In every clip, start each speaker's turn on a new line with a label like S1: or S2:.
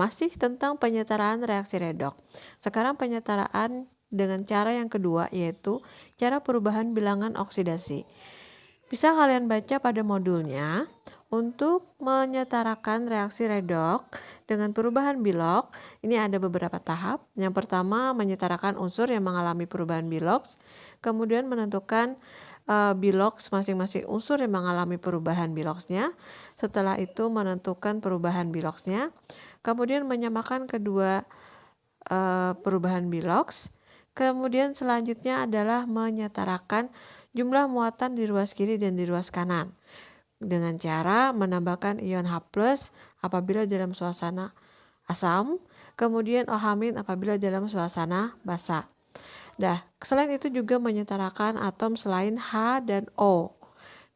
S1: masih tentang penyetaraan reaksi redoks. Sekarang penyetaraan dengan cara yang kedua, yaitu cara perubahan bilangan oksidasi. Bisa kalian baca pada modulnya. Untuk menyetarakan reaksi redoks dengan perubahan Bilox, ini ada beberapa tahap. Yang pertama, menyetarakan unsur yang mengalami perubahan Bilox, kemudian menentukan Bilox masing-masing unsur yang mengalami perubahan Biloxnya. Setelah itu menentukan perubahan Biloxnya, kemudian menyamakan kedua perubahan Bilox. Kemudian selanjutnya adalah menyetarakan jumlah muatan di ruas kiri dan di ruas kanan dengan cara menambahkan ion H+ apabila dalam suasana asam, kemudian OH- apabila dalam suasana basa. Nah, selain itu juga menyetarakan atom selain H dan O.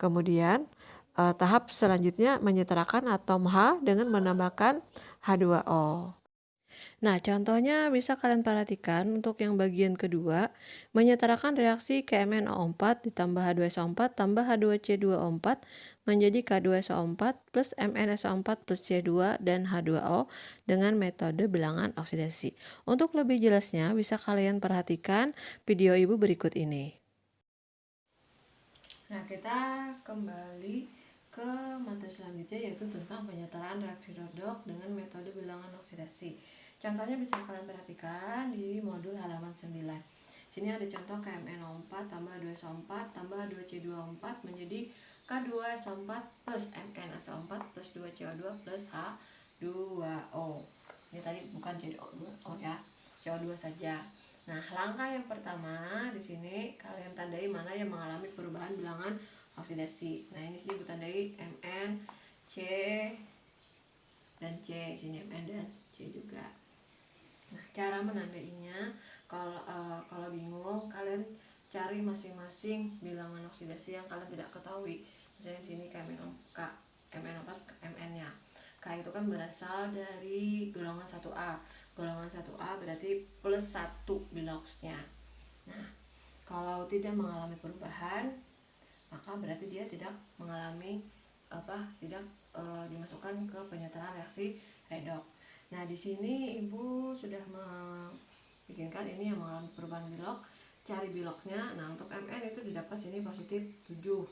S1: Kemudian tahap selanjutnya menyetarakan atom H dengan menambahkan H2O. Nah, contohnya bisa kalian perhatikan untuk yang bagian kedua, menyetarakan reaksi KMnO4 ditambah H2SO4 tambah H2C2O4 menjadi K2SO4 plus MnSO4 plus C2 dan H2O dengan metode bilangan oksidasi. Untuk lebih jelasnya, bisa kalian perhatikan video ibu berikut ini. Nah, kita kembali ke materi selanjutnya, yaitu tentang penyetaraan reaksi redoks dengan metode bilangan oksidasi. Contohnya bisa kalian perhatikan di modul halaman 9. Sini ada contoh KMnO4 tambah H2SO4 tambah H2C2O4 menjadi K2SO4 plus MnSO4 plus 2CO2 plus H2O. Ini tadi bukan CO2 ya, CO2 saja. Nah, langkah yang pertama di sini kalian tandai mana yang mengalami perubahan bilangan oksidasi. Nah, ini sini tandai Mn, C, dan C. Sini Mn dan C juga. Nah, cara menandainya kalau bingung kalian cari masing-masing bilangan oksidasi yang kalian tidak ketahui. Misalnya di sini MnO4, Mn-nya. K itu kan berasal dari golongan 1A. Golongan 1A berarti plus 1 biloxnya. Nah, kalau tidak mengalami perubahan, maka berarti dia tidak mengalami dimasukkan ke penyetaraan reaksi redoks. Nah, di sini ibu sudah membikinkan ini yang mengalami perubahan Bilox. Cari Biloxnya. Nah, untuk Mn itu didapat sini positif 7.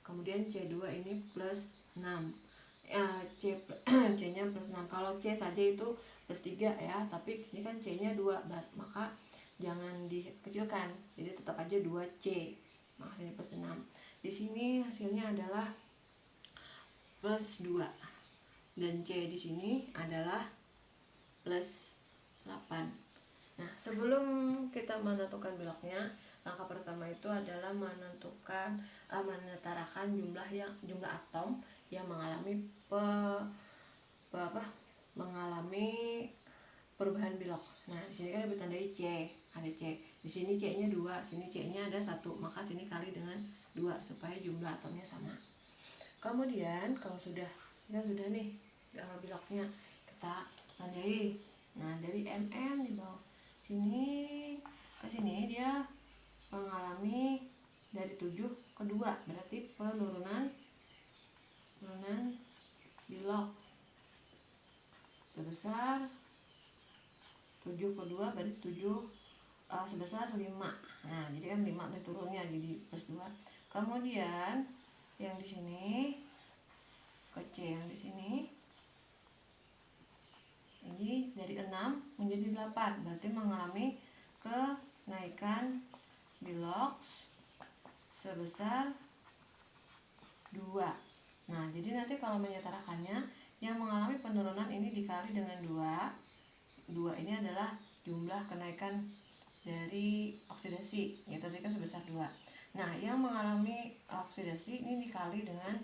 S1: Kemudian C2 ini plus 6. C-nya plus 6. Kalau C saja itu plus 3 ya, tapi sini kan C-nya 2, maka jangan dikecilkan. Jadi tetap aja 2C. Maka sini plus 6. Di sini hasilnya adalah plus 2. Dan C di sini adalah plus 8. Nah, sebelum kita menentukan Biloxnya, langkah pertama itu adalah menetarakan jumlah atom yang mengalami perubahan Bilox. Nah, di sini kan ditandai C, ada C. Di sini C-nya 2, sini C-nya ada 1, maka sini kali dengan 2 supaya jumlah atomnya sama. Kemudian kalau sudah nih Biloxnya kita tandai. Nah, dari Mn di bawah sini ke sini dia mengalami dari 7 ke 2, berarti penurunan Bilox sebesar 7 ke 2 berarti 7 sebesar 5. Nah, jadi kan 5 turunnya jadi plus 2. Kemudian yang di sini ke C yang di sini ini dari 6 menjadi 8, berarti mengalami kenaikan Bilox sebesar 2. Nah, jadi nanti kalau menyetarakannya yang mengalami penurunan ini dikali dengan 2. 2 ini adalah jumlah kenaikan dari oksidasi, yaitu tadi kan sebesar 2. Nah, yang mengalami oksidasi ini dikali dengan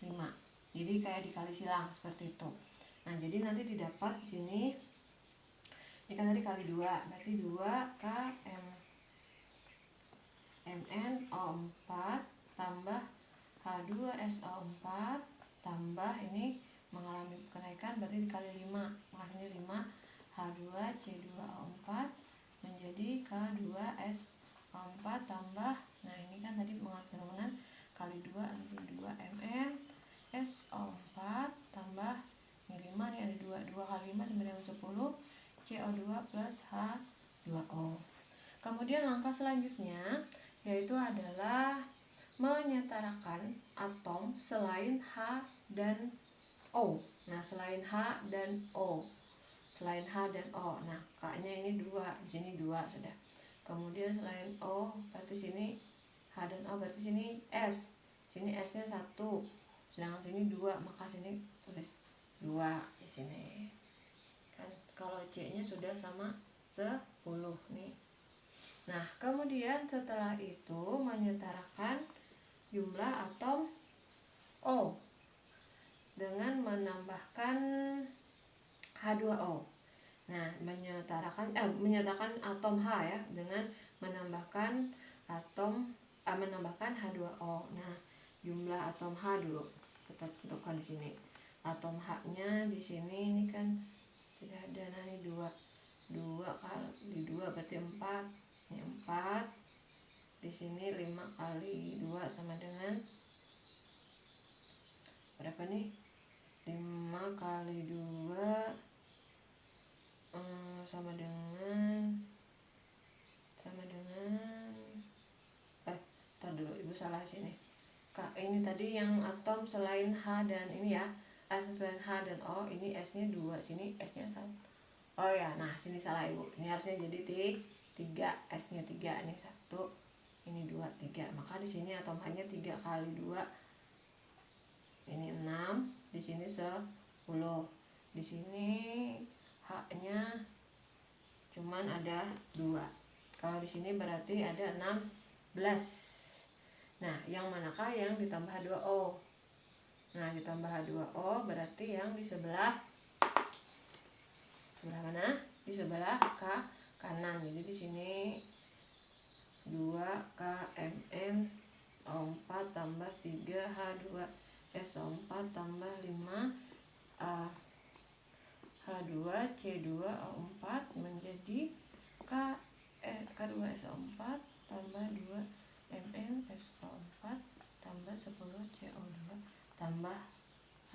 S1: 5. Jadi kayak dikali silang seperti itu. Nah, jadi nanti didapat di sini ini kan tadi kali 2, berarti 2 K MnO4 tambah H2SO4 tambah ini mengalami kenaikan berarti dikali 5, makanya 5 H2C2O4 menjadi K2SO4 tambah, nah ini kan tadi mengalami penurunan kali 2 nanti 2 MnSO4 tambah ini 5, ini ada 2 kali 5 sama dengan 10, CO2 plus H2O. Kemudian langkah selanjutnya yaitu adalah menyetarakan atom selain H dan O. Nah, selain H dan O. Selain H dan O. Nah, K-nya ini 2, di sini 2 sudah. Kemudian selain O berarti sini H dan O, berarti sini S. Sini S-nya 1. Sedangkan sini 2, maka sini tulis 2 di sini. Kan kalau C-nya sudah sama 10 nih. Nah, kemudian setelah itu menyetarakan jumlah atom O dengan menambahkan H2O. Nah, menyetarakan atom H ya dengan menambahkan menambahkan H2O. Nah, jumlah atom H dulu kita tentukan di sini. Atom H-nya di sini ini kan tidak ada, nah ini 2 kali 2 berarti 4. Ini 4. Di sini 5 kali 2 sama dengan berapa nih? 5 kali 2 sama dengan tar dulu, ibu salah sini. Ini tadi yang atom selain H dan ini ya, selain H dan O, ini S-nya 2, sini S-nya 1. Oh ya, nah sini salah ibu. Ini harusnya jadi 3, S-nya 3, ini 1, ini 2, 3. Maka di sini atom H-nya 3 kali 2. Ini 6, di sini 10. Di sini H-nya cuman ada 2. Kalau di sini berarti ada 16. Nah, yang manakah yang ditambah H2O? Nah, ditambah H2O berarti yang di sebelah mana? Di sebelah kanan. Jadi di sini 2 KMN O4 tambah 3 H2SO4 tambah 5 H2 C2O4 menjadi K2SO4 tambah 2 MnSO4 tambah 10 CO2 tambah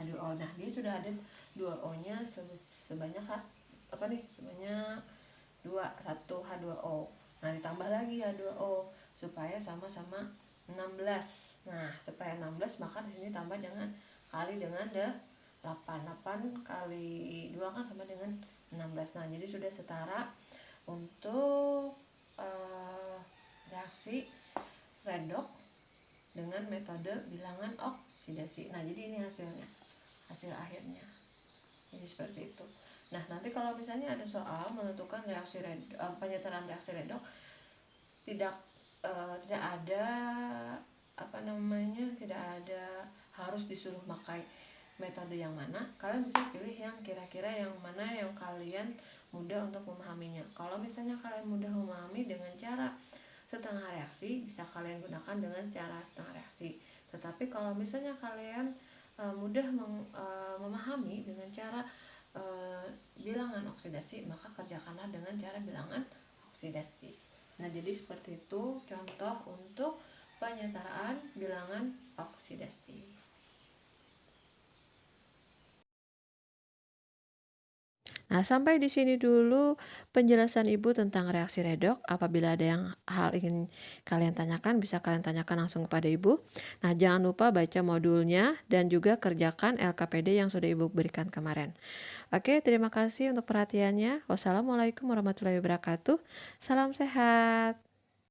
S1: H2O. Nah, dia sudah ada 2O-nya sebanyak sebanyak 1 H2O. Nah, ditambah lagi H2O supaya sama-sama 16. Nah, supaya 16 maka di sini tambah dengan kali dengan 8 kali 2 kan sama dengan 16. Nah, jadi sudah setara untuk reaksi redoks dengan metode bilangan oksidasi. Nah, jadi ini hasil akhirnya. Jadi seperti itu. Nah, nanti kalau misalnya ada soal menentukan reaksi penyetaraan reaksi redoks, tidak ada tidak ada harus disuruh pakai metode yang mana. Kalian bisa pilih yang kira-kira yang mana yang kalian mudah untuk memahaminya. Kalau misalnya kalian mudah memahami dengan cara setengah reaksi, bisa kalian gunakan dengan cara setengah reaksi. Tetapi kalau misalnya kalian mudah memahami dengan cara bilangan oksidasi, maka kerjakanlah dengan cara bilangan oksidasi. Nah, jadi seperti itu contoh untuk penyetaraan bilangan oksidasi. Nah, sampai di sini dulu penjelasan Ibu tentang reaksi redoks. Apabila ada hal ingin kalian tanyakan, bisa kalian tanyakan langsung kepada Ibu. Nah, jangan lupa baca modulnya dan juga kerjakan LKPD yang sudah Ibu berikan kemarin. Oke, terima kasih untuk perhatiannya. Wassalamualaikum warahmatullahi wabarakatuh. Salam sehat.